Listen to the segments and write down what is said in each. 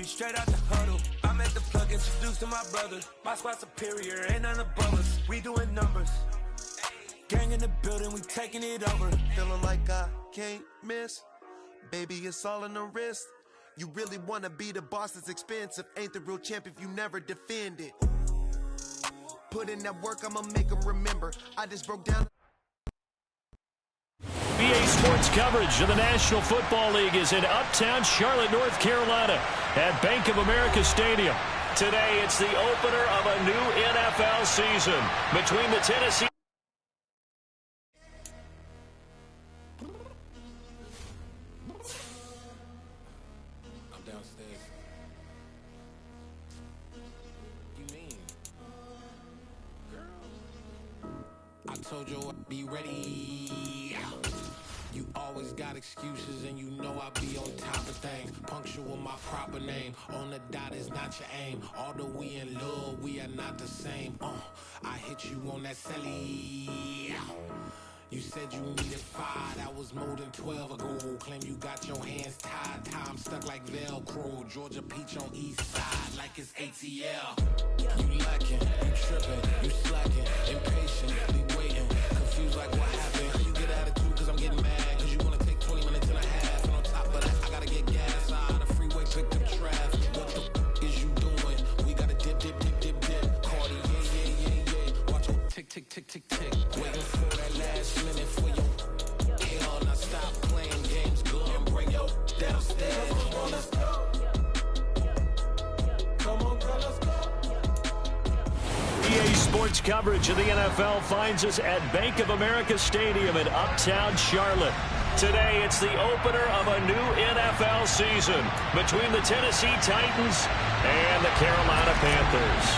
M23 straight out the huddle. I'm at the plug, introduced to my brothers. My squad superior, ain't none above us. We doing numbers. Gang in the building, we taking it over. Feeling like I can't miss. Baby, it's all in the wrist. You really wanna be the boss, it's expensive. Ain't the real champ if you never defend it. Put in that work, I'ma make them remember. I just broke down. BA Sports coverage of the National Football League is in Uptown Charlotte, North Carolina at Bank of America Stadium. Today, it's the opener of a new NFL season between the Tennessee. I'm downstairs. You mean? Girl. I told you I'd be ready. You always got excuses and you know I be on top of things. Punctual with my proper name. On the dot is not your aim. Although we in love, we are not the same. I hit you on that celly. You said you needed 5, that was more than 12 ago. Claim you got your hands tied, time stuck like Velcro. Georgia Peach on east side like it's ATL. You lacking, you tripping, you slacking, impatient, be waiting, confused like what happened. You get attitude cause I'm getting mad, cause you wanna take 20 minutes and a half. And on top of that, I gotta get gas out of the freeway, pick up traffic. What the is you doing? We gotta dip, dip, dip, dip, dip. Cardi, yeah. Watch your tick, tick, tick, tick, tick. Waiting for that last minute for your hell. Now stop playing games, go and bring your downstairs. Come on, let's go. Come on, girl, let's go. EA Sports coverage of the NFL finds us at Bank of America Stadium in Uptown Charlotte. Today, it's the opener of a new NFL season between the Tennessee Titans and the Carolina Panthers.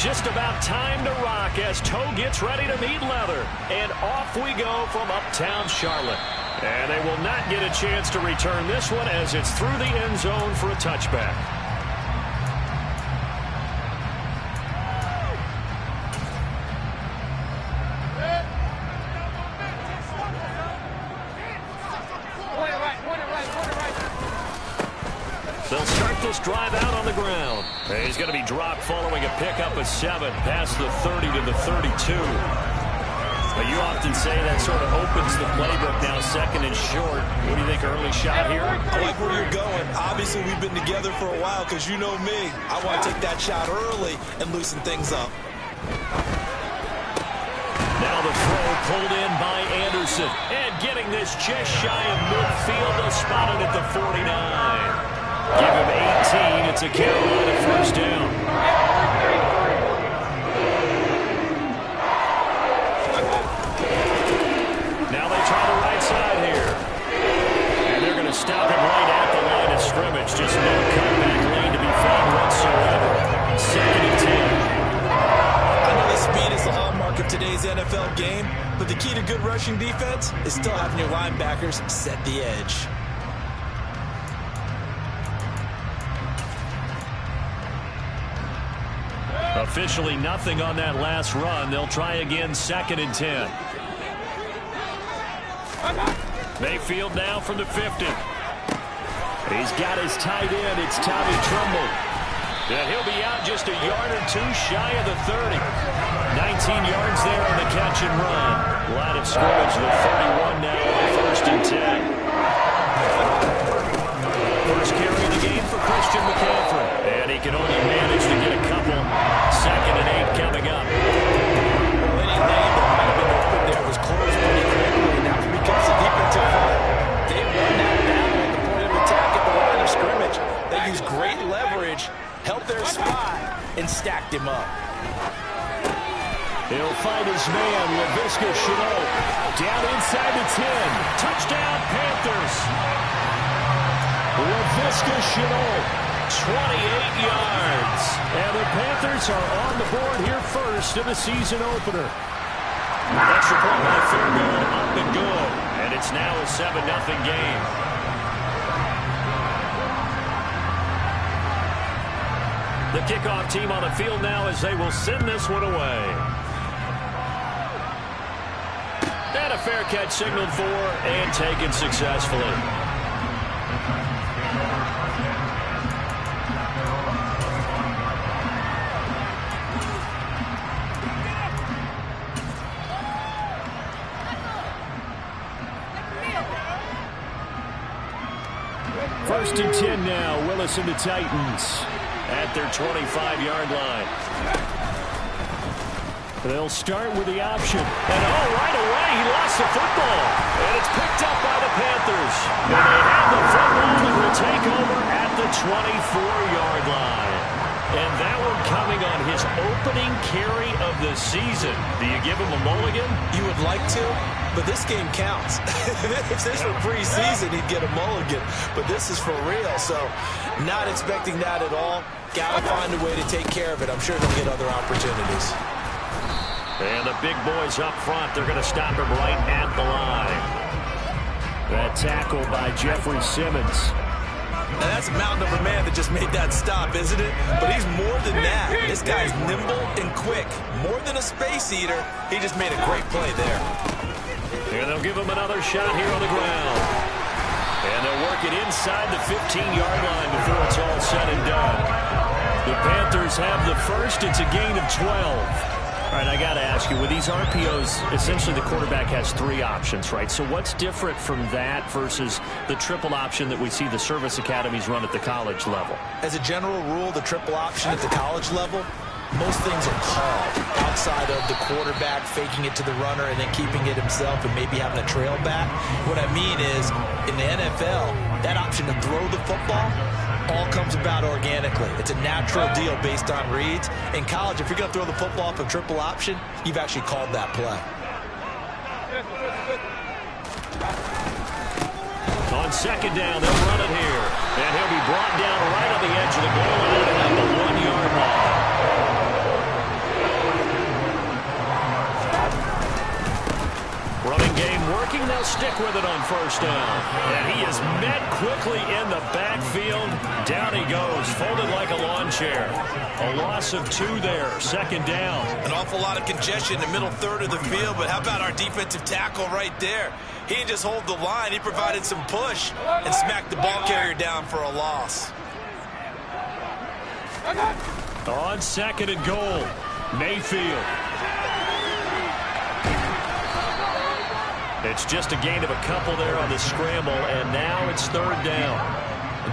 Just about time to rock as toe gets ready to meet leather. And off we go from Uptown Charlotte. And they will not get a chance to return this one as it's through the end zone for a touchback. They'll start this drive out on the ground. He's going to be dropped following a pickup of 7 past the 30 to the 32. But you often say that sort of opens the playbook now, second and short. What do you think, early shot here? I like where you're going. Obviously, we've been together for a while because you know me. I want to take that shot early and loosen things up. Now the throw pulled in by Anderson. And getting this just shy of midfield, they'll spot it at the 49. Give him 18. It's a Carolina first down. Now they try the right side here. And they're going to stop him right at the line of scrimmage. Just no cutback lane to be found whatsoever. Second and 10. I know the speed is the hallmark of today's NFL game, but the key to good rushing defense is still having your linebackers set the edge. Officially nothing on that last run. They'll try again, second and 10. Mayfield now from the 50. He's got his tight end. It's Tommy Tremble. And he'll be out just a yard or two shy of the 30. 19 yards there on the catch and run. Line of scrimmage, the 31 now on first and 10. First carry of the game for Christian McCaffrey. And he can only manage to get a couple. Second and 8 coming up. Well, any lane that might have been open there was closed pretty quickly, and that was because the defensive front, they won that battle at the point of attack at the line of scrimmage. They used great leverage, held their spot, and stacked him up. He'll find his man, Laviska Shenault. Down inside the 10. Touchdown, Panthers. Laviska Shenault. 28 yards. And the Panthers are on the board here first in the season opener. Extra point by Fairbairn, up and good. And it's now a 7-0 game. The kickoff team on the field now as they will send this one away. And a fair catch signaled for and taken successfully. First and 10 now. Willis and the Titans at their 25-yard line. They'll start with the option. And right away, he lost the football. And it's picked up by the Panthers. And they have the football and will take over at the 24-yard line. And that one coming on his opening carry of the season. Do you give him a mulligan? You would like to, but this game counts. If this were preseason, he'd get a mulligan. But this is for real, so not expecting that at all. Got to find a way to take care of it. I'm sure they'll get other opportunities. And the big boys up front, they're going to stop him right at the line. That tackle by Jeffrey Simmons. Now that's a mountain of a man that just made that stop, isn't it? But he's more than that. This guy's nimble and quick. More than a space eater, he just made a great play there. And they'll give him another shot here on the ground. And they'll work it inside the 15-yard line before it's all said and done. The Panthers have the first. It's a gain of 12. All right, I got to ask you, with these RPOs, essentially the quarterback has 3 options, right? So what's different from that versus the triple option that we see the service academies run at the college level? As a general rule, the triple option at the college level, most things are called outside of the quarterback faking it to the runner and then keeping it himself and maybe having a trail back. What I mean is, in the NFL, that option to throw the football all comes about organically. It's a natural deal based on reads. In college, if you're going to throw the football up a triple option, you've actually called that play. On second down, they'll run it here. And he'll be brought down right on the edge of the goal line at the 1-yard line. Running game working. They'll stick with it on first down. And he is met quickly in the backfield. Down he goes, folded like a lawn chair. A loss of 2 there. Second down. An awful lot of congestion in the middle third of the field, but how about our defensive tackle right there? He didn't just hold the line. He provided some push and smacked the ball carrier down for a loss. On second and goal, Mayfield. It's just a gain of a couple there on the scramble, and now it's third down.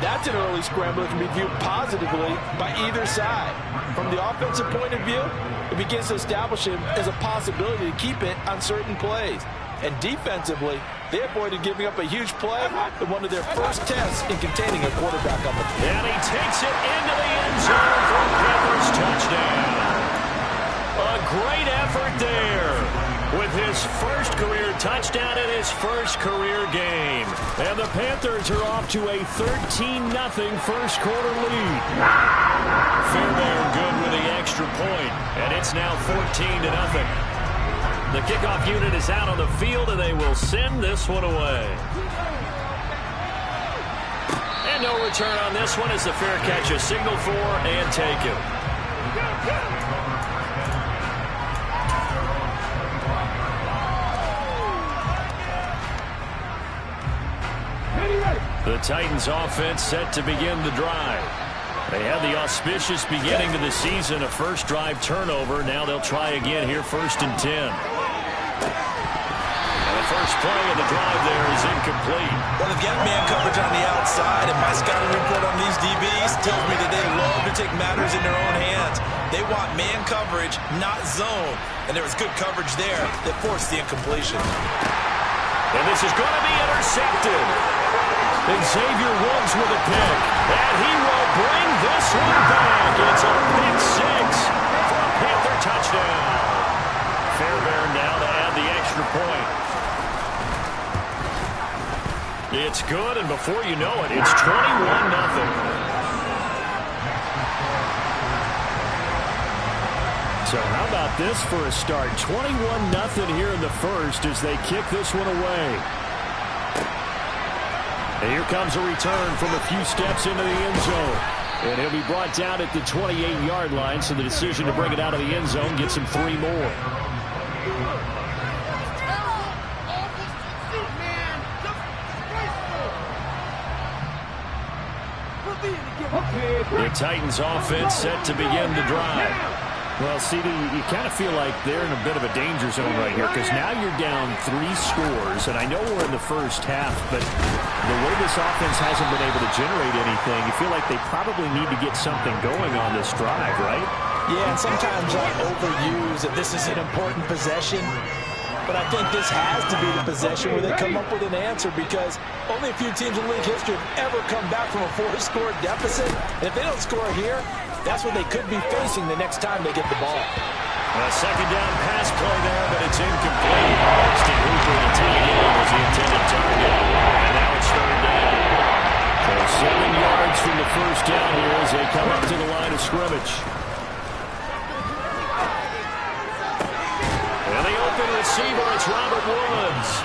That's an early scramble that can be viewed positively by either side. From the offensive point of view, it begins to establish him as a possibility to keep it on certain plays. And defensively, they avoided giving up a huge play in one of their first tests in containing a quarterback on the field. And he takes it into the end zone for a Panthers touchdown. A great effort there with his first career touchdown in his first career game. And the Panthers are off to a 13-0 first quarter lead. Fairbairn good with the extra point, and it's now 14-0. The kickoff unit is out on the field, and they will send this one away. And no return on this one as the fair catch is signaled for and taken. The Titans offense set to begin the drive. They had the auspicious beginning to the season, a first drive turnover. Now they'll try again here, first and 10. And the first play of the drive there is incomplete. Well, they've got man coverage on the outside, and my scouting report on these DBs tells me that they love to take matters in their own hands. They want man coverage, not zone. And there was good coverage there that forced the incompletion. And this is going to be intercepted. Xavier Woods with a pick. And he will bring this one back. It's a pick 6 for a Panther touchdown. Fairbairn now to add the extra point. It's good, and before you know it, it's 21-0. So how about this for a start? 21-0 here in the first as they kick this one away. And here comes a return from a few steps into the end zone. And he'll be brought down at the 28-yard line, so the decision to bring it out of the end zone gets him 3 more. The Titans offense set to begin the drive. Well, CD, you kind of feel like they're in a bit of a danger zone right here because now you're down 3 scores, and I know we're in the first half, but the way this offense hasn't been able to generate anything, you feel like they probably need to get something going on this drive, right? Yeah, and sometimes I overuse that this is an important possession, but I think this has to be the possession where they come up with an answer because only a few teams in league history have ever come back from a 4-score deficit, and if they don't score here, that's what they could be facing the next time they get the ball. A second down pass play there, but it's incomplete. Austin Hooper, the tight end, was the intended target. And now it's third down. So 7 yards from the first down here as they come up to the line of scrimmage. And the open receiver, it's Robert Woods.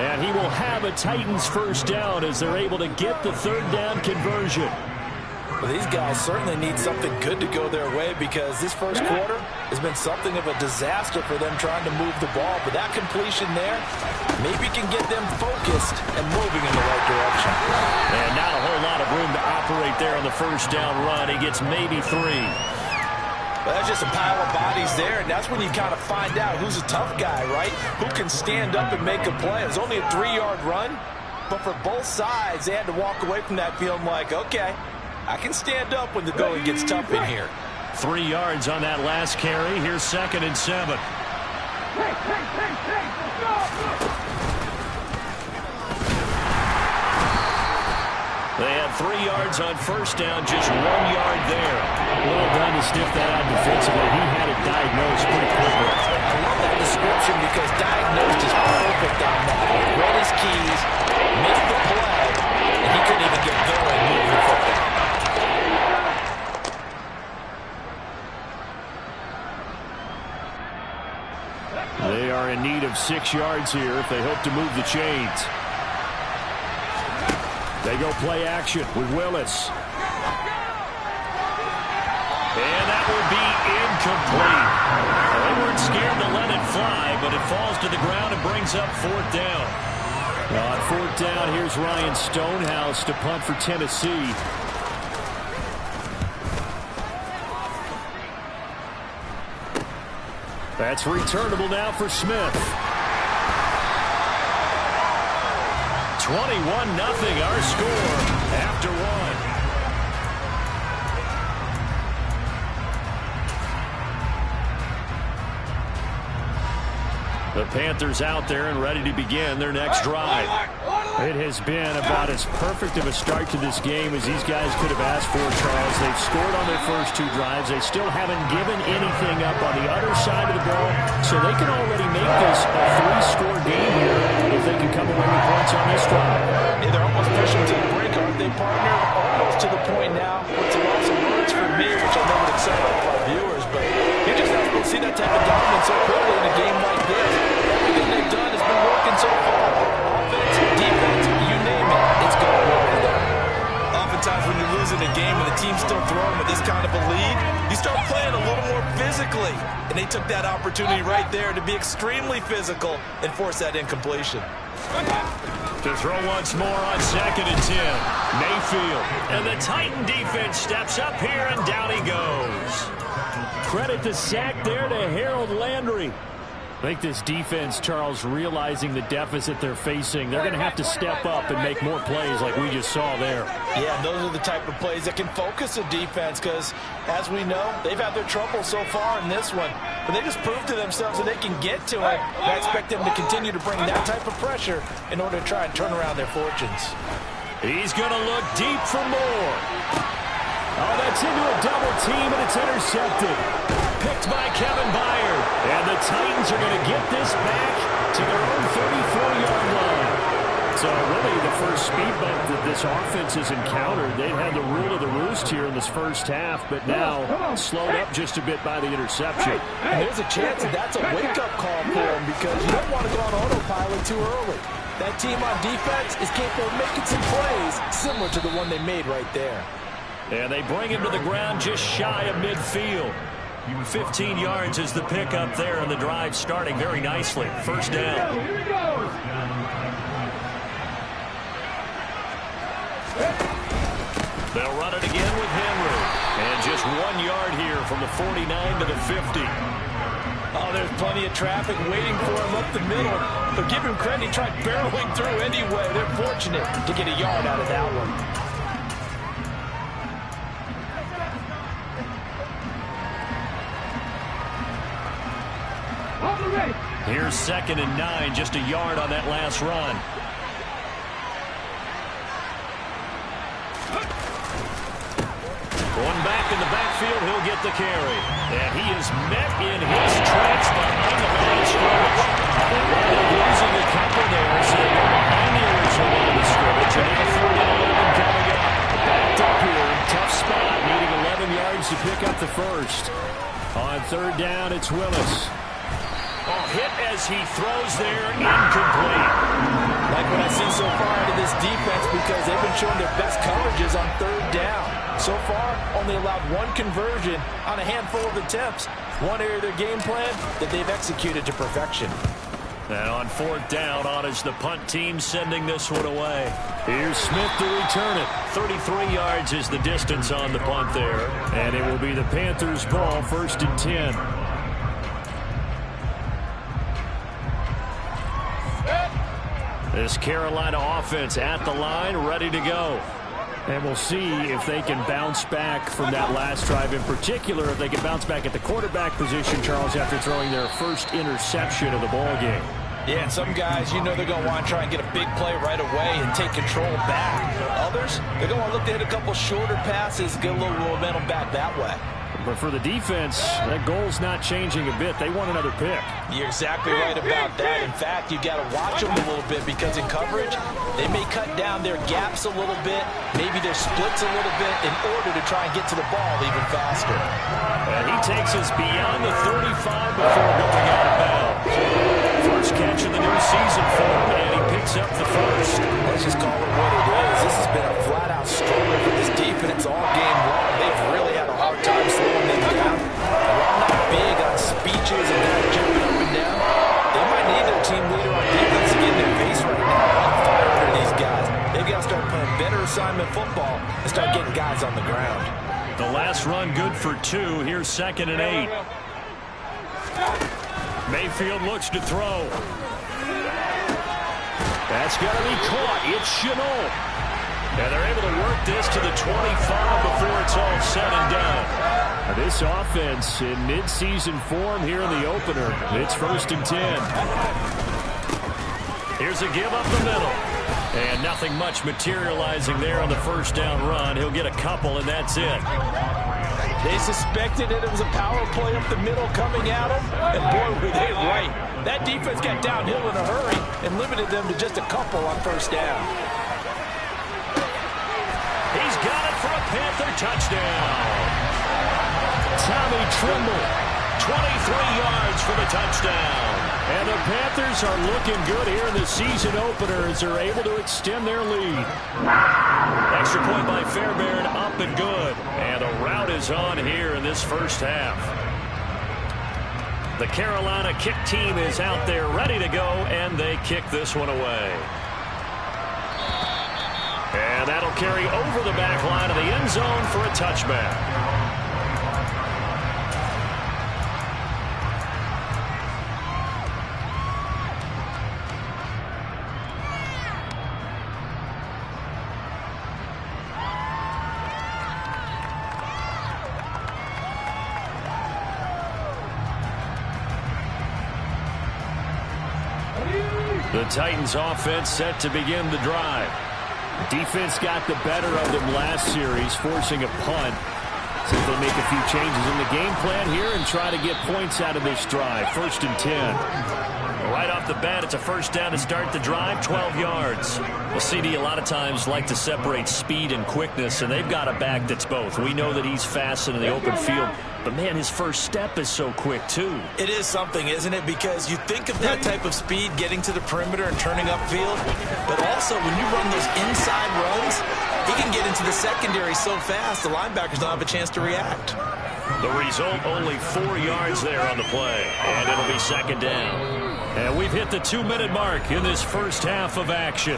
And he will have a Titans first down as they're able to get the third down conversion. Well, these guys certainly need something good to go their way because this first quarter has been something of a disaster for them trying to move the ball. But that completion there maybe can get them focused and moving in the right direction. And not a whole lot of room to operate there on the first down run. He gets maybe 3. Well, that's just a pile of bodies there, and that's when you kind of find out who's a tough guy, right? Who can stand up and make a play. It was only a 3-yard run, but for both sides, they had to walk away from that feeling like, okay, I can stand up when the going gets tough in here. 3 yards on that last carry. Here's 2nd and 7. They had 3 yards on first down, just 1 yard there. Well done to sniff that out defensively. He had it diagnosed pretty quickly. I love that description because diagnosed is perfect on that. Read his keys, missed the play, and he couldn't even get going moving the football. They are in need of 6 yards here if they hope to move the chains. They go play action with Willis. And that will be incomplete. They weren't scared to let it fly, but it falls to the ground and brings up 4th down. On 4th down, here's Ryan Stonehouse to punt for Tennessee. That's returnable now for Smith. 21-0 our score after 1. The Panthers out there and ready to begin their next drive. It has been about as perfect of a start to this game as these guys could have asked for, Charles. They've scored on their first 2 drives. They still haven't given anything up on the other side of the ball, so they can already make this a 3-score game here if they can come away with points on this drive. Yeah, they're almost pushing to the brink, aren't they, partner? Almost to the point now. What's a loss of words for me, which I know would excite all of our viewers, but you just have to see that type of dominance so quickly in a game like this. Everything they've done has been working so far. Offense, defense, you name it, it's going over there. Oftentimes when you're losing a game and the team's still throwing with this kind of a lead, you start playing a little more physically. And they took that opportunity right there to be extremely physical and force that incompletion. To throw once more on 2nd and 10. Mayfield. And the Titan defense steps up here, and down he goes. Credit the sack there to Harold Landry. I think this defense, Charles, realizing the deficit they're facing, they're going to have to step up and make more plays like we just saw there. Yeah, those are the type of plays that can focus a defense because, as we know, they've had their trouble so far in this one. But they just proved to themselves that they can get to it. And I expect them to continue to bring that type of pressure in order to try and turn around their fortunes. He's going to look deep for more. Oh, that's into a double team, and it's intercepted. Picked by Kevin Byard. And the Titans are going to get this back to their own 34-yard line. So really the first speed bump that this offense has encountered. They've had the rule of the roost here in this first half, but now slowed up just a bit by the interception. And there's a chance that that's a wake-up call for them because you don't want to go on autopilot too early. That team on defense is capable of making some plays similar to the one they made right there. And they bring him to the ground just shy of midfield. 15 yards is the pickup there, and the drive starting very nicely. First down. They'll run it again with Henry. And just 1 yard here from the 49 to the 50. Oh, there's plenty of traffic waiting for him up the middle. But give him credit, he tried barreling through anyway. They're fortunate to get a yard out of that one. Here's 2nd and 9, just a yard on that last run. Going back in the backfield, he'll get the carry. And he is met in his tracks behind the line of scrimmage. They wind up losing a couple there, so they go behind the original line of scrimmage. And they have 4th and 11 coming up. Backed up here, tough spot, needing 11 yards to pick up the first. On 3rd down, it's Willis. Oh, hit as he throws there, incomplete. Like what I've seen so far out of this defense, because they've been showing their best coverages on 3rd down. So far, only allowed 1 conversion on a handful of attempts. One area of their game plan that they've executed to perfection. And on 4th down, on is the punt team sending this one away. Here's Smith to return it. 33 yards is the distance on the punt there. And it will be the Panthers' ball, 1st and 10. This Carolina offense at the line, ready to go. And we'll see if they can bounce back from that last drive. In particular, if they can bounce back at the quarterback position, Charles, after throwing their first interception of the ball game. Yeah, and some guys, you know they're going to want to try and get a big play right away and take control back. Others, they're going to want to look to hit a couple shorter passes, get a little momentum back that way. But for the defense, that goal's not changing a bit. They want another pick. You're exactly right about that. In fact, you've got to watch them a little bit, because in coverage, they may cut down their gaps a little bit, maybe their splits a little bit, in order to try and get to the ball even faster. And he takes us beyond the 35 before going out of bounds. First catch of the new season for him, and he picks up the first. Let's just call it what it is. This has been a flat-out struggle for this defense all game long. They've really had a hard time slowing them down. While I'm not big on speeches and kind of jumping up and down, they might need their team leader on defense to get in their face right now. On fire under these guys. They've got to start playing better assignment football and start getting guys on the ground. The last run good for 2. Here's 2nd and 8. Mayfield looks to throw. That's got to be caught. It's Chenault. And they're able to work this to the 25 before it's all said and done. This offense in midseason form here in the opener. It's 1st and 10. Here's a give up the middle. And nothing much materializing there on the 1st down run. He'll get a couple, and that's it. They suspected that it was a power play up the middle coming at them, and boy, were they right. That defense got downhill in a hurry and limited them to just a couple on 1st down. He's got it for a Panther touchdown. Tommy Tremble, 23 yards for the touchdown. And the Panthers are looking good here in the season opener as they're able to extend their lead. Extra point by Fairbairn, up and good. And the rout is on here in this first half. The Carolina kick team is out there ready to go, and they kick this one away. And that'll carry over the back line of the end zone for a touchback. The Titans offense set to begin the drive. Defense got the better of them last series, forcing a punt. See if they make a few changes in the game plan here and try to get points out of this drive. 1st and 10. Right off the bat, it's a 1st down to start the drive, 12 yards. Well, CD a lot of times like to separate speed and quickness, and they've got a back that's both. We know that he's fast in the open field, but man, his first step is so quick too. It is something, isn't it? Because you think of that type of speed getting to the perimeter and turning upfield, but also when you run those inside runs, he can get into the secondary so fast the linebackers don't have a chance to react. The result, only 4 yards there on the play, and it'll be 2nd down. And we've hit the 2-minute mark in this first half of action.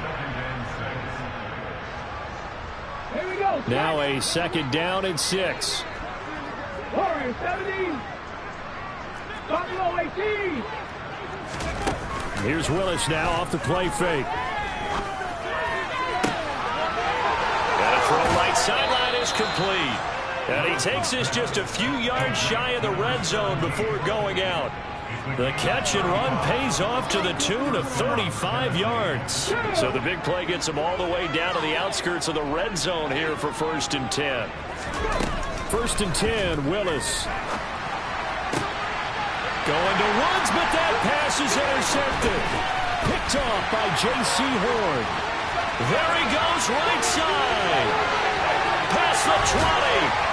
Here we go, Now a 2nd down and 6. Here's Willis now off the play fake. And a throw right sideline is complete. And he takes this just a few yards shy of the red zone before going out. The catch and run pays off to the tune of 35 yards. So the big play gets him all the way down to the outskirts of the red zone here for 1st and 10. 1st and 10, Willis. Going to Woods, but that pass is intercepted. Picked off by J.C. Horn. There he goes, right side. Past the 20.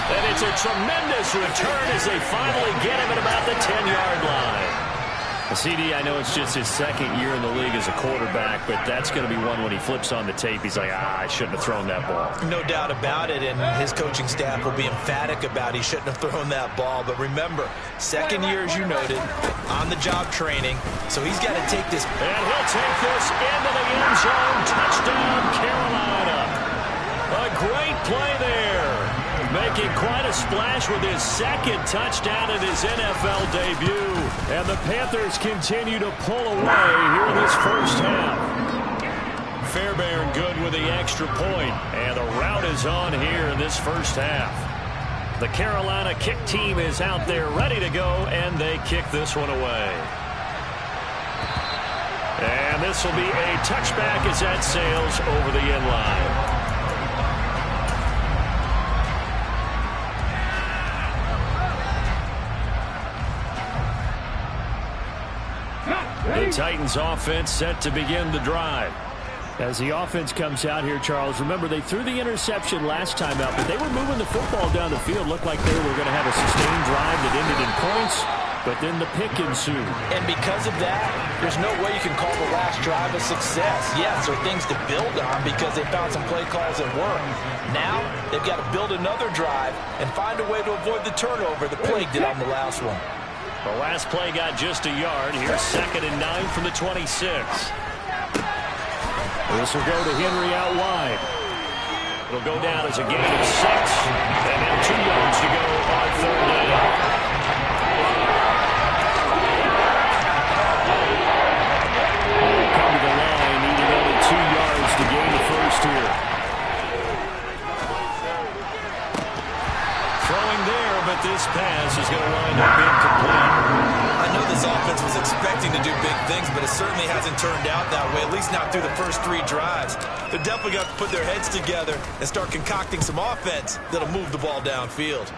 And it's a tremendous return as they finally get him at about the 10-yard line. CD, I know it's just his 2nd year in the league as a quarterback, but that's going to be one when he flips on the tape. He's like, I shouldn't have thrown that ball. No doubt about it, and his coaching staff will be emphatic about he shouldn't have thrown that ball. But remember, 2nd year, as you noted, on-the-job training, so he's got to take this. And he'll take this into the end zone. Touchdown, Carolina. A great play there. Making quite a splash with his 2nd touchdown in his NFL debut. And the Panthers continue to pull away here in this 1st half. Fairbairn good with the extra point. And the rout is on here in this 1st half. The Carolina kick team is out there ready to go, and they kick this one away. And this will be a touchback as that sails over the end line. The Titans offense set to begin the drive. As the offense comes out here, Charles, remember they threw the interception last time out, but they were moving the football down the field. Looked like they were going to have a sustained drive that ended in points, but then the pick ensued. And because of that, there's no way you can call the last drive a success. Yes, there are things to build on because they found some play calls that work. Now, they've got to build another drive and find a way to avoid the turnover that plagued it on the last one. The last play got just a yard. Here's 2nd and 9 from the 26. This will go to Henry out wide. It'll go down as a gain of 6. And now 2 yards to go on 3rd down. They'll come to the line, needing only 2 yards to gain the 1st here. Throwing there, but this pass is going to wind up incomplete. I know this offense was expecting to do big things, but it certainly hasn't turned out that way, at least not through the first 3 drives. They're definitely got to put their heads together and start concocting some offense that'll move the ball downfield.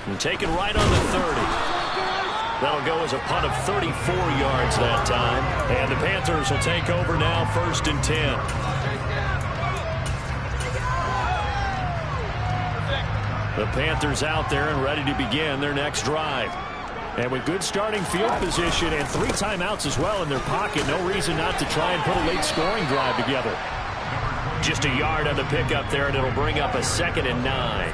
And taken right on the 30. That'll go as a punt of 34 yards that time. And the Panthers will take over now, 1st and 10. The Panthers out there and ready to begin their next drive. And with good starting field position and 3 timeouts as well in their pocket, no reason not to try and put a late scoring drive together. Just a yard on the pickup there, and it'll bring up a 2nd and 9.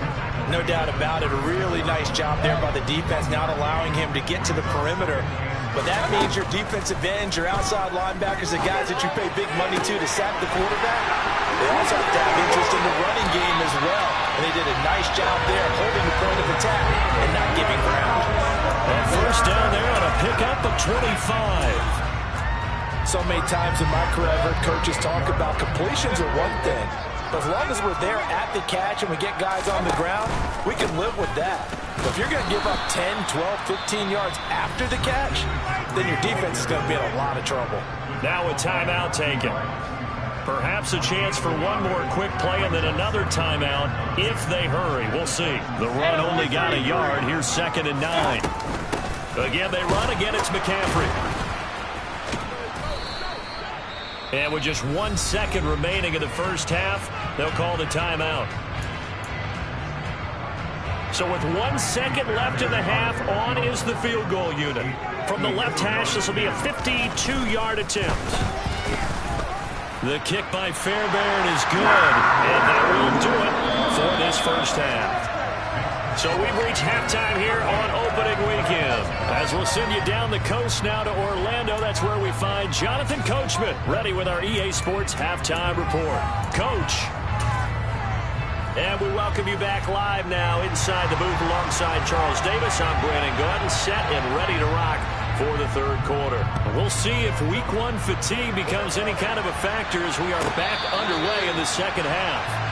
No doubt about it. A really nice job there by the defense, not allowing him to get to the perimeter. But that means your defensive ends, your outside linebackers, the guys that you pay big money to sack the quarterback, they also have to have interest in the running game as well. And they did a nice job there holding the point of attack and not giving ground. And 1st down there on a pickup of 25. So many times in my career, I've heard coaches talk about completions are one thing. But as long as we're there at the catch and we get guys on the ground, we can live with that. But if you're going to give up 10, 12, 15 yards after the catch, then your defense is going to be in a lot of trouble. Now a timeout taken. Perhaps a chance for one more quick play and then another timeout if they hurry. We'll see. The run only got a yard. Here's 2nd and 9. Again, they run. Again, it's McCaffrey. And with just 1 second remaining in the first half, they'll call the timeout. So with 1 second left in the half, on is the field goal unit. From the left hash, this will be a 52-yard attempt. The kick by Fairbairn is good, and that will do it for this first half. So we've reached halftime here on opening weekend. As we'll send you down the coast now to Orlando, that's where we find Jonathan Coachman ready with our EA Sports halftime report. Coach. And we welcome you back live now inside the booth alongside Charles Davis. I'm Brandon Gaudin, set and ready to rock for the third quarter. We'll see if week one fatigue becomes any kind of a factor as we are back underway in the second half.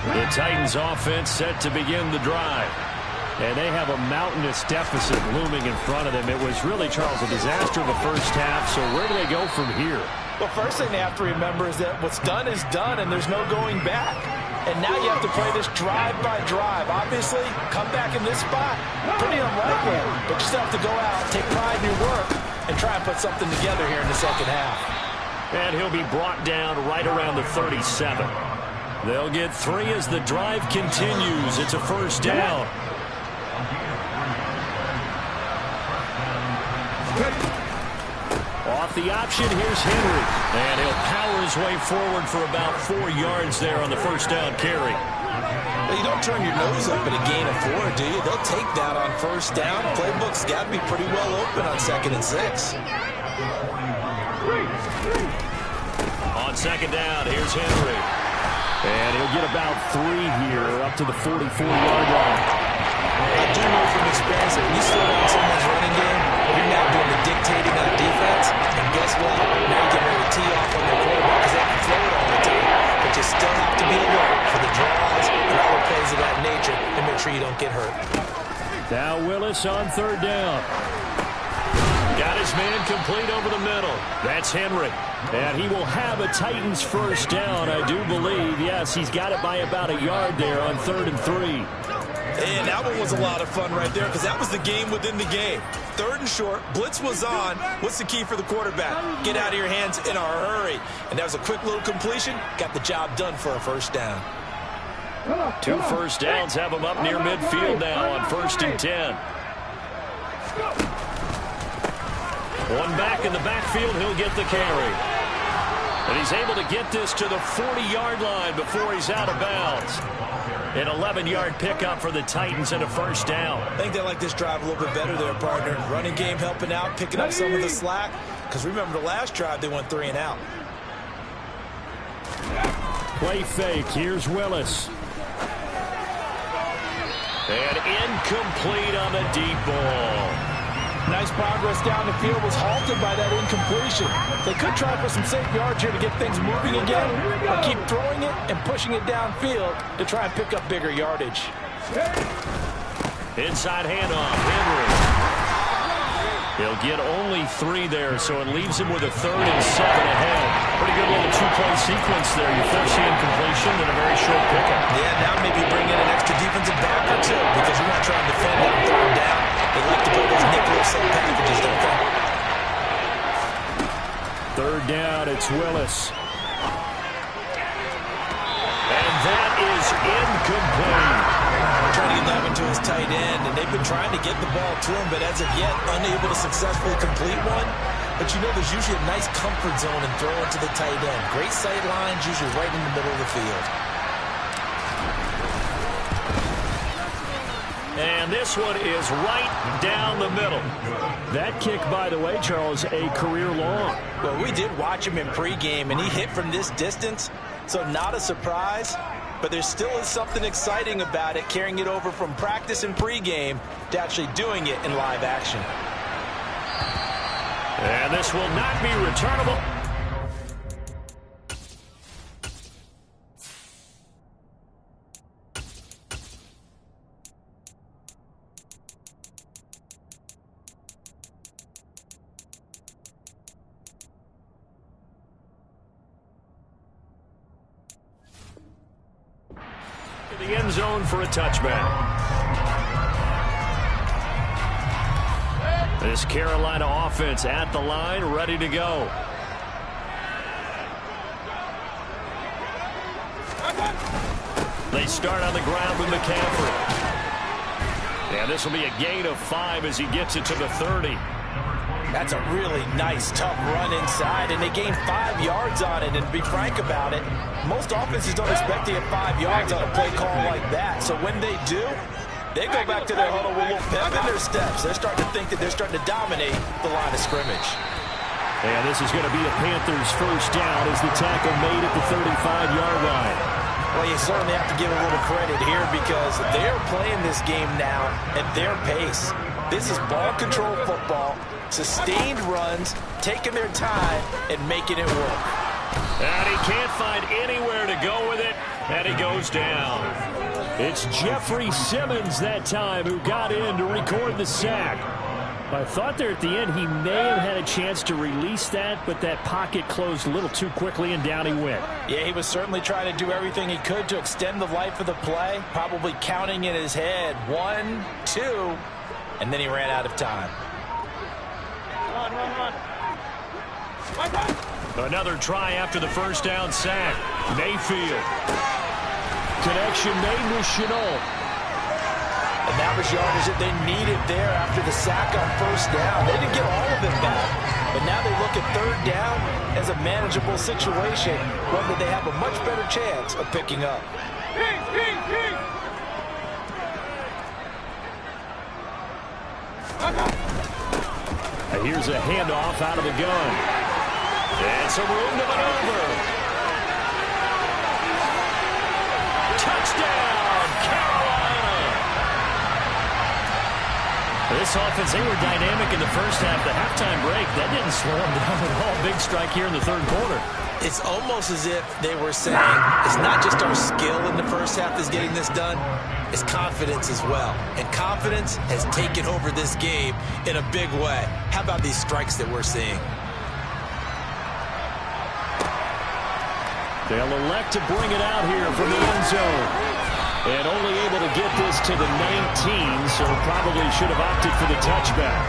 The Titans offense set to begin the drive. And they have a mountainous deficit looming in front of them. It was really, Charles, a disaster in the first half. So where do they go from here? Well, first thing they have to remember is that what's done is done, and there's no going back. And now you have to play this drive by drive. Obviously, come back in this spot, pretty unlikely. But you still have to go out, take pride in your work, and try and put something together here in the second half. And he'll be brought down right around the 37. They'll get 3 as the drive continues. It's a first down. Off the option, here's Henry. And he'll power his way forward for about 4 yards there on the first down carry. Well, you don't turn your nose up at a gain of 4, do you? They'll take that on first down. Playbook's got to be pretty well open on 2nd and 6. On second down, here's Henry. And he'll get about 3 here, up to the 44-yard line. I do know from experience that when you slow down someone's running game, you're now doing the dictating on defense. And guess what? Now you're getting ready to tee off on their quarterback because they can throw it all the time. But you still have to be alert for the draws and other plays of that nature and make sure you don't get hurt. Now Willis on third down. Got his man complete over the middle. That's Henry. And he will have a Titans first down, I do believe. Yes, he's got it by about a yard there on 3rd and 3. And that one was a lot of fun right there because that was the game within the game. 3rd and short, blitz was on. What's the key for the quarterback? Get out of your hands in a hurry. And that was a quick little completion. Got the job done for a first down. 2 first downs have him up near midfield now on 1st and 10. One back in the backfield, he'll get the carry. And he's able to get this to the 40-yard line before he's out of bounds. An 11-yard pickup for the Titans and a first down. I think they like this drive a little bit better there, partner. Running game helping out, picking up some of the slack. Because remember the last drive, they went 3 and out. Play fake. Here's Willis. And incomplete on the deep ball. Nice progress down the field, was halted by that incompletion. They could try for some safe yards here to get things moving again, or keep throwing it and pushing it downfield to try and pick up bigger yardage. Inside handoff, Henry. He'll get only 3 there, so it leaves him with a 3rd and 7 ahead. Pretty good little 2-play sequence there. You force the incompletion and a very short pickup. Yeah, now maybe bring in an extra defensive back or 2 because you're not trying to defend that 3rd down. They like to play those nickel sub packages, don't they? 3rd down, it's Willis. And that is incomplete. Trying to get that one to his tight end, and they've been trying to get the ball to him, but as of yet, unable to successfully complete one. But you know there's usually a nice comfort zone in throwing to the tight end. Great sight lines, usually right in the middle of the field. And this one is right down the middle. That kick, by the way, Charles, a career long. Well, we did watch him in pregame, and he hit from this distance, so not a surprise. But there still is something exciting about it, carrying it over from practice and pregame to actually doing it in live action. And this will not be returnable. The end zone for a touchback. This Carolina offense at the line, ready to go. They start on the ground with McCaffrey. And this will be a gain of 5 as he gets it to the 30. That's a really nice, tough run inside, and they gained 5 yards on it. And to be frank about it, most offenses don't expect to get 5 yards on a play call like that. So when they do, they go back to their huddle with a little pep in their steps. They're starting to think that they're starting to dominate the line of scrimmage. And this is going to be a Panthers first down as the tackle made at the 35-yard line. Well, you certainly have to give a little credit here because they're playing this game now at their pace. This is ball control football, sustained runs, taking their time, and making it work. And he can't find anywhere to go with it, and he goes down. It's Jeffrey Simmons that time who got in to record the sack. I thought there at the end he may have had a chance to release that, but that pocket closed a little too quickly, and down he went. Yeah, he was certainly trying to do everything he could to extend the life of the play, probably counting in his head 1, 2, and then he ran out of time. Another try after the first down sack. Mayfield. Connection made with Chenault. And that was yardage that they needed there after the sack on first down. They didn't get all of it back, but now they look at third down as a manageable situation, one that they have a much better chance of picking up. Here's a handoff out of the gun. And some room to maneuver. Touchdown, Carolina! This offense, they were dynamic in the first half. The halftime break, that didn't slow them down at all. Big strike here in the third quarter. It's almost as if they were saying, it's not just our skill in the first half that's getting this done, it's confidence as well. And confidence has taken over this game in a big way. How about these strikes that we're seeing? They'll elect to bring it out here from the end zone. And only able to get this to the 19, so probably should have opted for the touchback.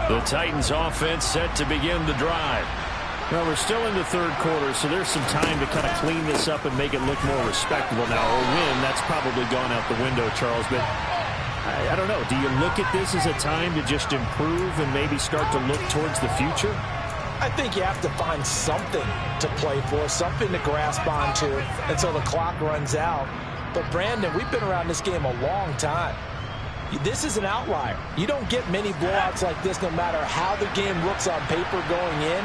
The Titans offense set to begin the drive. Well, we're still in the third quarter, so there's some time to kind of clean this up and make it look more respectable. Now, a win, that's probably gone out the window, Charles, but I don't know. Do you look at this as a time to just improve and maybe start to look towards the future? I think you have to find something to play for, something to grasp onto until the clock runs out. But, Brandon, we've been around this game a long time. This is an outlier. You don't get many blowouts like this no matter how the game looks on paper going in.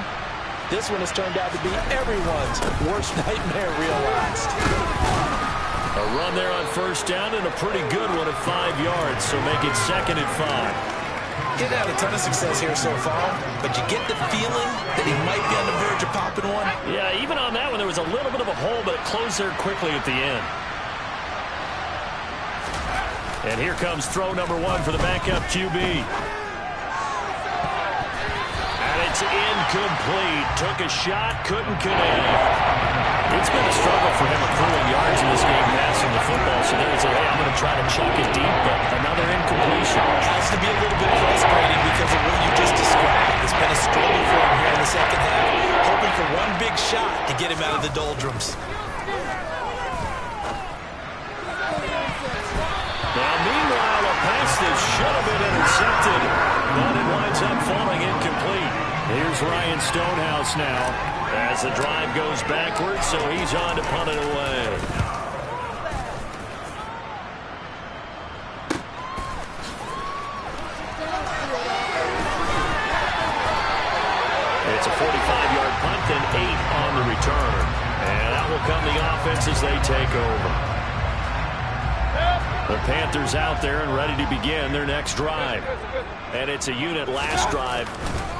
This one has turned out to be everyone's worst nightmare realized. A run there on first down and a pretty good one at 5 yards, so make it 2nd and 5. Didn't have a ton of success here so far, but you get the feeling that he might be on the verge of popping one. Yeah, even on that one, there was a little bit of a hole, but it closed there quickly at the end. And here comes throw number 1 for the backup QB. And it's incomplete. Took a shot, couldn't connect. It's been a struggle for him accruing yards in this game passing the football. So there's a, hey, I'm going to try to chuck it deep, but another incompletion. It has to be a little bit frustrating because of what you just described. It's been a struggle for him here in the second half, hoping for one big shot to get him out of the doldrums. Now, meanwhile, a pass that should have been intercepted, but it winds up falling incomplete. Here's Ryan Stonehouse now as the drive goes backwards, so he's on to punt it away. It's a 45-yard punt, then 8 on the return. And out will come the offense as they take over. The Panthers out there and ready to begin their next drive. And it's a unit last drive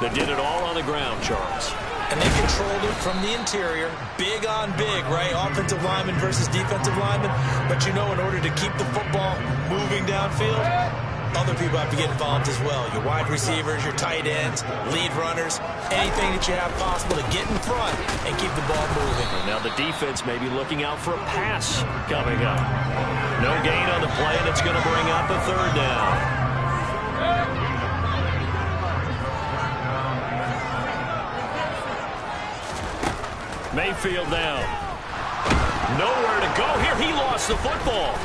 that did it all on the ground, Charles. And they controlled it from the interior. Big on big, right? Offensive lineman versus defensive lineman. But you know, in order to keep the football moving downfield, other people have to get involved as well. Your wide receivers, your tight ends, lead runners, anything that you have possible to get in front and keep the ball moving. And now the defense may be looking out for a pass coming up. No gain on the play, and it's going to bring up a 3rd down. Mayfield down. Nowhere to go here. He lost the football.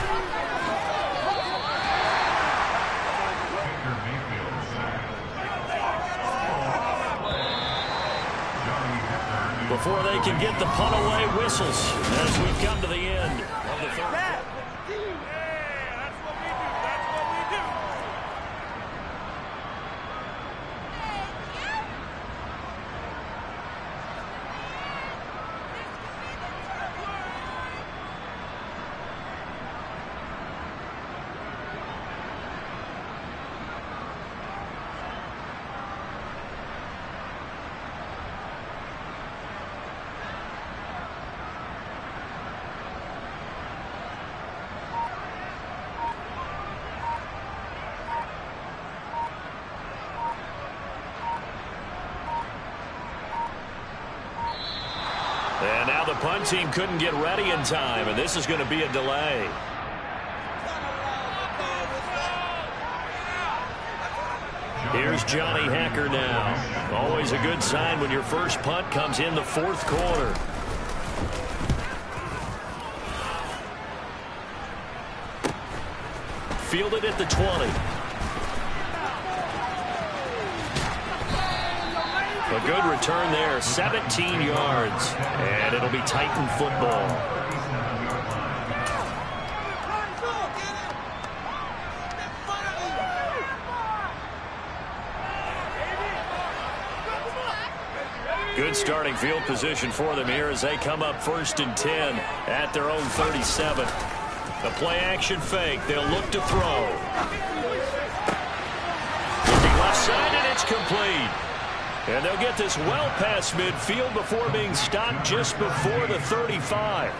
Before they can get the punt away, whistles as we come to the end of the third. And now the punt team couldn't get ready in time, and this is going to be a delay. Here's Johnny Hacker now. Always a good sign when your first punt comes in the fourth quarter. Fielded at the 20. A good return there, 17 yards, and it'll be Titan football. Good starting field position for them here as they come up 1st and 10 at their own 37. The play action fake, they'll look to throw. Looking left side, and it's complete. And they'll get this well past midfield before being stopped just before the 35.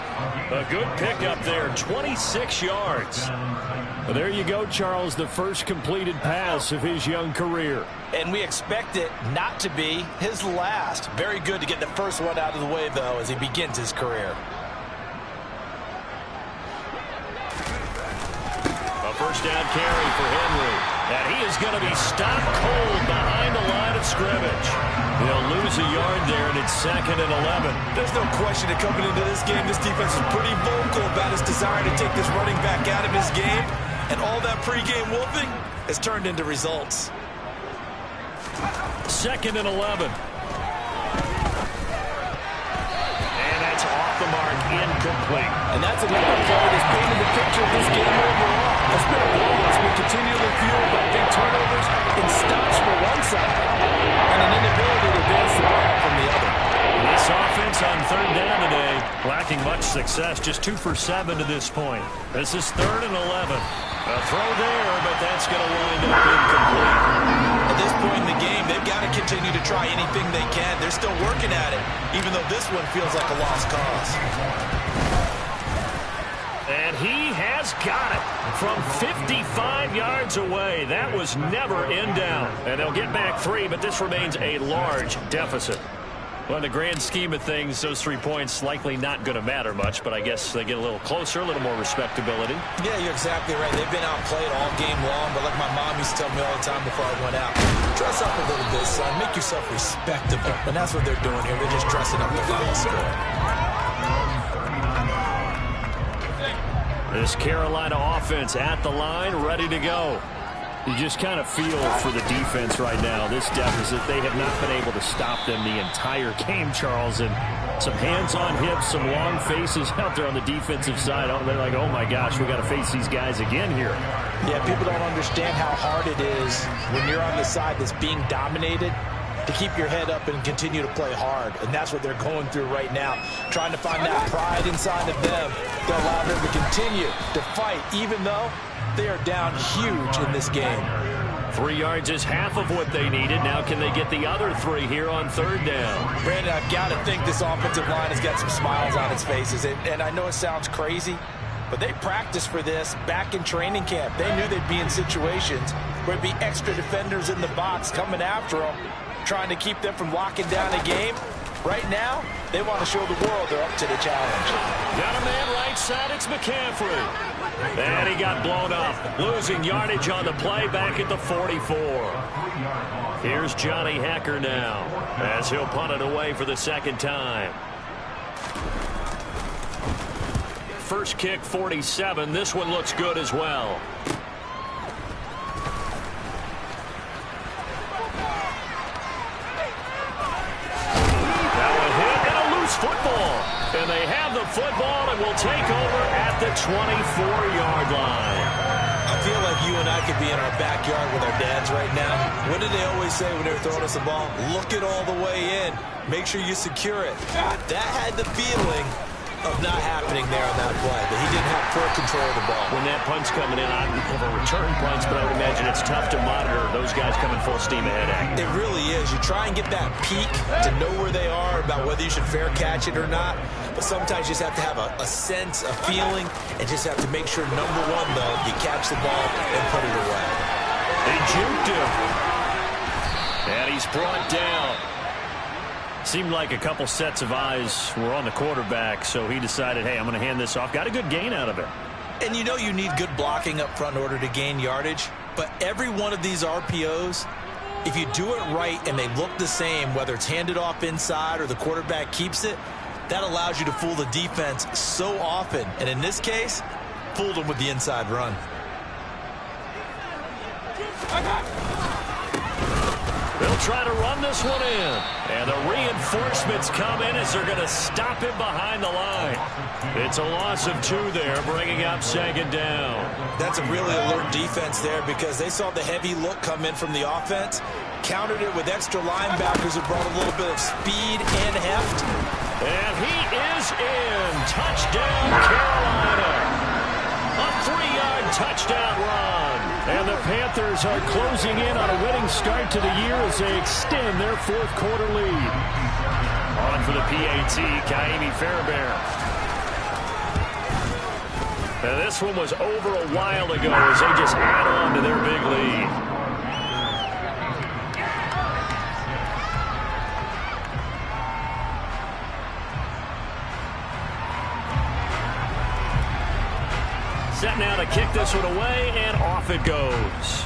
A good pickup there, 26 yards. Well, there you go, Charles, the first completed pass of his young career. And we expect it not to be his last. Very good to get the first one out of the way, though, as he begins his career. A first down carry for Henry. And he is going to be stopped cold behind the line of scrimmage. They'll lose a yard there, and it's 2nd and 11. There's no question that coming into this game, this defense is pretty vocal about its desire to take this running back out of his game. And all that pregame wolfing has turned into results. 2nd and 11. And that's off the mark, incomplete. And that's another play that's painted the picture of this game overall. It's been a blow as we continually fueled by big turnovers and stops from one side and an inability to advance the ball from the other. This offense on 3rd down today, lacking much success, just 2 for 7 to this point. This is 3rd and 11. A throw there, but that's going to wind up incomplete. At this point in the game, they've got to continue to try anything they can. They're still working at it, even though this one feels like a lost cause. And he has got it from 55 yards away. That was never in down. And they'll get back 3, but this remains a large deficit. Well, in the grand scheme of things, those 3 points likely not going to matter much, but I guess they get a little closer, a little more respectability. Yeah, you're exactly right. They've been outplayed all game long, but like my mom used to tell me all the time before I went out, dress up a little bit, son. Make yourself respectable. And that's what they're doing here. They're just dressing up the final score. This Carolina offense at the line, ready to go. You just kind of feel for the defense right now. This deficit, they have not been able to stop them the entire game, Charles. And some hands on hips, some long faces out there on the defensive side. Oh, they're like, oh, my gosh, we got to face these guys again here. Yeah, people don't understand how hard it is when you're on the side that's being dominated to keep your head up and continue to play hard. And that's what they're going through right now, trying to find that pride inside of them to allow them to continue to fight, even though they are down huge in this game. 3 yards is half of what they needed. Now can they get the other 3 here on 3rd down? Brandon, I've got to think this offensive line has got some smiles on its faces. And I know it sounds crazy, but they practiced for this back in training camp. They knew they'd be in situations where there'd be extra defenders in the box coming after them, trying to keep them from locking down a game. Right now, they want to show the world they're up to the challenge. Got a man right side, it's McCaffrey. And he got blown up, losing yardage on the play back at the 44. Here's Johnny Hacker now, as he'll punt it away for the 2nd time. first kick 47. This one looks good as well. Football, and they have the football and will take over at the 24-yard line. I feel like you and I could be in our backyard with our dads right now. What did they always say when they were throwing us the ball? Look it all the way in. Make sure you secure it. That had the feeling of not happening there on that play, that he didn't have full control of the ball. When that punt's coming in, I have a return punch, but I would imagine it's tough to monitor those guys coming full steam ahead at you. It really is. You try and get that peek to know where they are, about whether you should fair catch it or not, but sometimes you just have to have a sense, a feeling, and just have to make sure, number one, though, you catch the ball and put it away. They juked him, and he's brought down. Seemed like a couple sets of eyes were on the quarterback, so he decided, hey, I'm going to hand this off. Got a good gain out of it. And you know you need good blocking up front in order to gain yardage, but every one of these RPOs, if you do it right and they look the same, whether it's handed off inside or the quarterback keeps it, that allows you to fool the defense so often. And in this case, fooled them with the inside run. They'll try to run this one in. And the reinforcements come in as they're going to stop him behind the line. It's a loss of 2 there, bringing up second down. That's a really alert defense there because they saw the heavy look come in from the offense, countered it with extra linebackers who brought a little bit of speed and heft. And he is in. Touchdown, Carolina. A 3-yard touchdown run. And the Panthers are closing in on a winning start to the year as they extend their 4th quarter lead. On for the PAT, Kaimi Fairbairn. Now this one was over a while ago as they just add on to their big lead. Set now to kick this one away, and off it goes.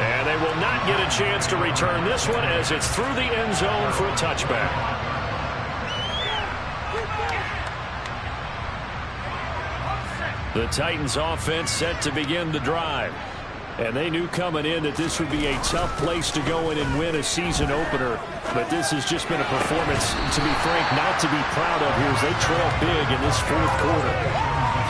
And they will not get a chance to return this one as it's through the end zone for a touchback. The Titans offense set to begin the drive. And they knew coming in that this would be a tough place to go in and win a season opener. But this has just been a performance, to be frank, not to be proud of here as they trail big in this 4th quarter.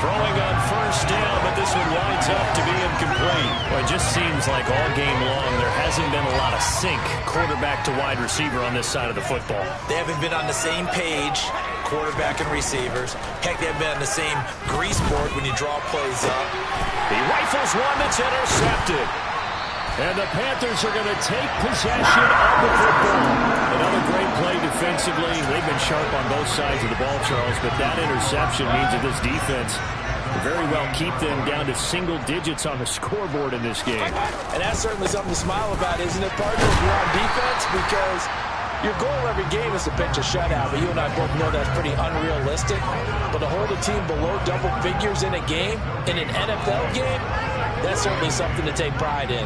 Throwing on first down, but this one winds up to be incomplete. Well, it just seems like all game long there hasn't been a lot of sync quarterback to wide receiver on this side of the football. They haven't been on the same page, quarterback and receivers. Heck, they haven't been on the same grease board when you draw plays up. He rifles one that's intercepted. And the Panthers are going to take possession of the football. Another great play defensively. They've been sharp on both sides of the ball, Charles, but that interception means that this defense will very well keep them down to single digits on the scoreboard in this game. And that's certainly something to smile about, isn't it, partner, if you're on defense? Because your goal every game is to pitch a shutout, but you and I both know that's pretty unrealistic. But to hold a team below double figures in a game, in an NFL game, that's certainly something to take pride in.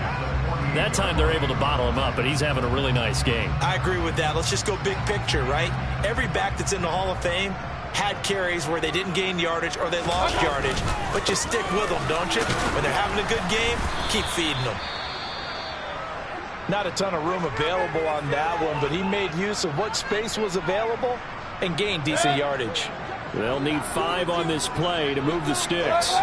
That time they're able to bottle him up, but he's having a really nice game. I agree with that. Let's just go big picture, right? Every back that's in the Hall of Fame had carries where they didn't gain yardage or they lost yardage, but you stick with them, don't you? When they're having a good game, keep feeding them. Not a ton of room available on that one, but he made use of what space was available and gained decent yardage. They'll need 5 on this play to move the sticks.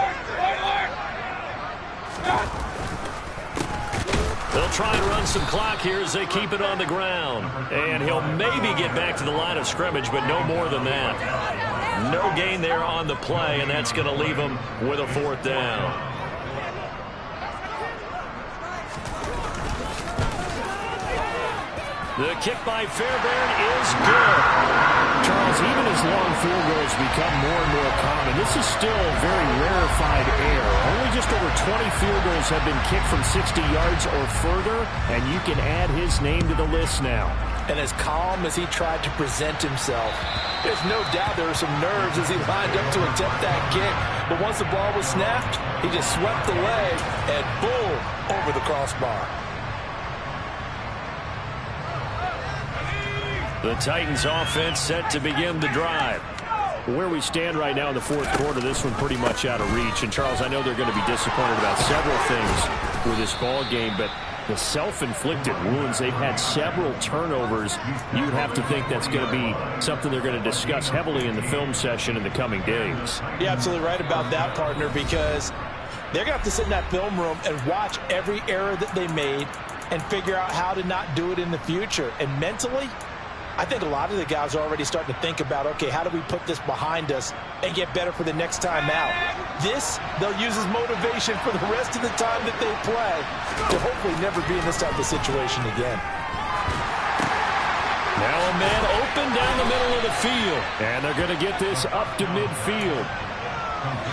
They'll try and run some clock here as they keep it on the ground. And he'll maybe get back to the line of scrimmage, but no more than that. No gain there on the play, and that's going to leave him with a 4th down. The kick by Fairbairn is good. Charles, even as long field goals become more and more common, this is still very rarefied air. Only just over 20 field goals have been kicked from 60 yards or further, and you can add his name to the list now. And as calm as he tried to present himself, there's no doubt there were some nerves as he lined up to attempt that kick. But once the ball was snapped, he just swept the leg and boom, over the crossbar. The Titans offense set to begin the drive. Where we stand right now in the fourth quarter, this one pretty much out of reach. And, Charles, I know they're going to be disappointed about several things with this ball game, but the self-inflicted wounds, they've had several turnovers. You would have to think that's going to be something they're going to discuss heavily in the film session in the coming days. You're absolutely right about that, partner, because they're going to have to sit in that film room and watch every error that they made and figure out how to not do it in the future. And mentally, I think a lot of the guys are already starting to think about, okay, how do we put this behind us and get better for the next time out? This, they'll use as motivation for the rest of the time that they play to hopefully never be in this type of situation again. Now a man open down the middle of the field, and they're going to get this up to midfield.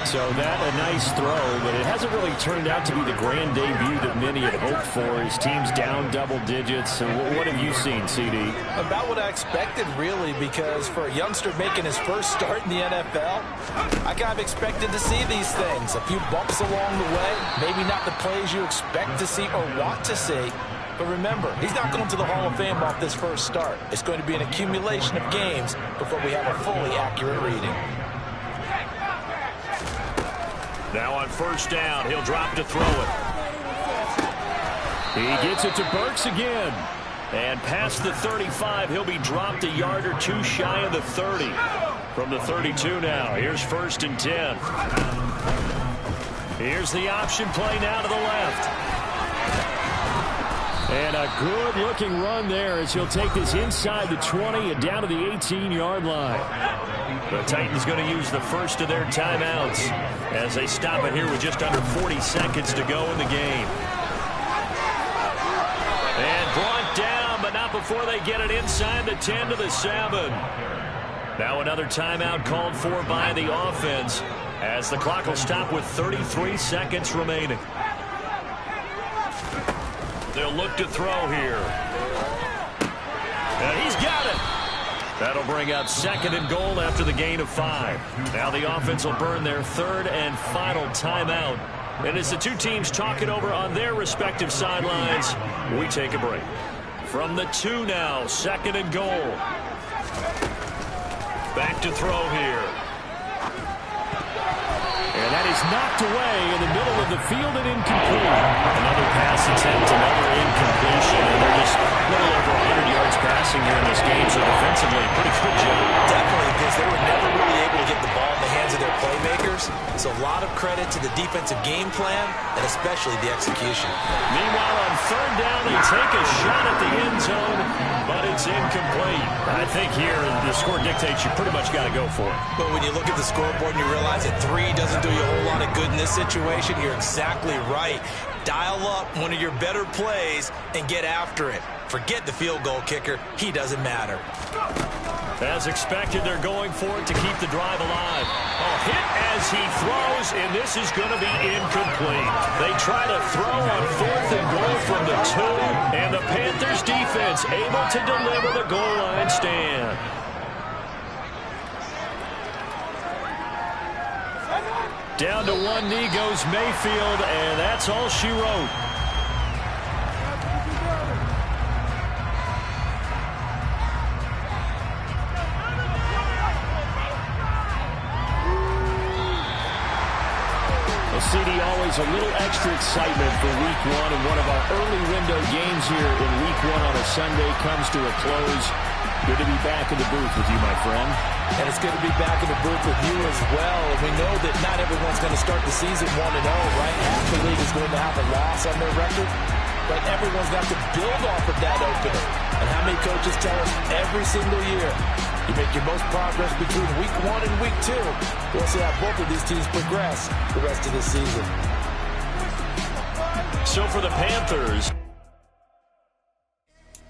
So that a nice throw, but it hasn't really turned out to be the grand debut that many had hoped for. His team's down double digits. So what have you seen, CD? About what I expected, really, because for a youngster making his first start in the NFL, I kind of expected to see these things. A few bumps along the way, maybe not the plays you expect to see or want to see. But remember, he's not going to the Hall of Fame off this first start. It's going to be an accumulation of games before we have a fully accurate reading. Now on first down, he'll drop to throw it. He gets it to Burks again. And past the 35, he'll be dropped a yard or two shy of the 30. From the 32 now, here's 1st and 10. Here's the option play now to the left. And a good-looking run there as he'll take this inside the 20 and down to the 18-yard line. The Titans going to use the first of their timeouts as they stop it here with just under 40 seconds to go in the game. And brought down, but not before they get it inside the 10 to the 7. Now another timeout called for by the offense as the clock will stop with 33 seconds remaining. They'll look to throw here. And he's got it. That'll bring up 2nd and goal after the gain of 5. Now the offense will burn their 3rd and final timeout. And as the two teams talk it over on their respective sidelines, we take a break. From the 2 now, 2nd and goal. Back to throw here. And that is knocked away in the middle of the field and incomplete. Another pass attempt, another incompletion, and they're just a little over 100 yards passing here in this game, so defensively, pretty good job. Definitely, because they were never really able to get the ball in the hands of their playmakers, so a lot of credit to the defensive game plan and especially the execution. Meanwhile, on 3rd down, they take a shot at the end zone, but it's incomplete. I think here the score dictates you pretty much got to go for it. But when you look at the scoreboard and you realize that 3 doesn't do you a whole lot of good in this situation, you're exactly right. Dial up one of your better plays and get after it. Forget the field goal kicker. He doesn't matter. As expected, they're going for it to keep the drive alive. A hit as he throws, and this is going to be incomplete. They try to throw on 4th and goal from the 2, and the Panthers defense able to deliver the goal line stand. Down to one knee goes Mayfield, and that's all she wrote. CD, always a little extra excitement for Week 1, and one of our early window games here in Week 1 on a Sunday comes to a close. Good to be back in the booth with you, my friend. And it's good to be back in the booth with you as well. And we know that not everyone's going to start the season 1-0, right? Half the league is going to have a loss on their record, but everyone's got to build off of that opener. And how many coaches tell us every single year, you make your most progress between Week 1 and Week 2. We'll see how both of these teams progress the rest of the season. So for the Panthers,